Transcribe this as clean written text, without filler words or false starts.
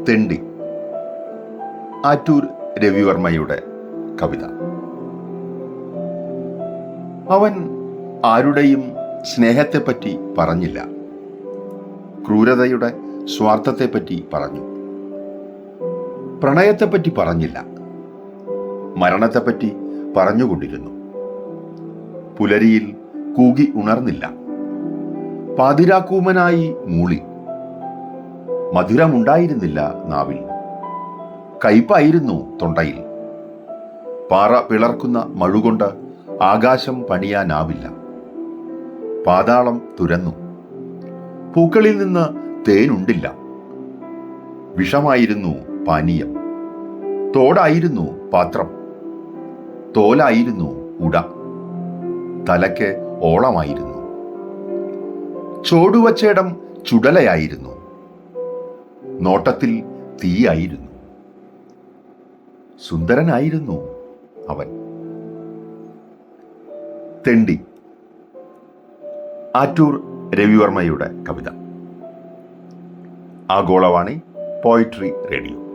തെണ്ടി. ആറ്റൂർ രവിവർമ്മയുടെ കവിത. അവൻ ആരുടെയും സ്നേഹത്തെപ്പറ്റി പറഞ്ഞില്ല, ക്രൂരതയുടെ സ്വാർത്ഥത്തെപ്പറ്റി പറഞ്ഞു. പ്രണയത്തെപ്പറ്റി പറഞ്ഞില്ല, മരണത്തെപ്പറ്റി പറഞ്ഞുകൊണ്ടിരുന്നു. പുലരിയിൽ കൂകി ഉണർന്നില്ല, പാതിരാക്കൂമനായി മൂളി. മധുരമുണ്ടായിരുന്നില്ല നാവിൽ, കയ്പായിരുന്നു തൊണ്ടയിൽ. പാറ പിളർക്കുന്ന മഴുകൊണ്ട് ആകാശം പണിയാനാവില്ല. പാതാളം തുരന്നു, പൂക്കളിൽ നിന്ന് തേനുണ്ടില്ല. വിഷമായിരുന്നു പാനീയം, തോടായിരുന്നു പാത്രം, തോലായിരുന്നു ഉട, തലയ്ക്ക് ഓളമായിരുന്നു. ചോടുവച്ചേടം ചുടലയായിരുന്നു, നോട്ടത്തിൽ തീയായിരുന്നു. സുന്ദരനായിരുന്നു അവൻ. തെണ്ടി. ആറ്റൂർ രവിവർമ്മയുടെ കവിത. ആഗോളവാണി പോയിട്രി റേഡിയോ.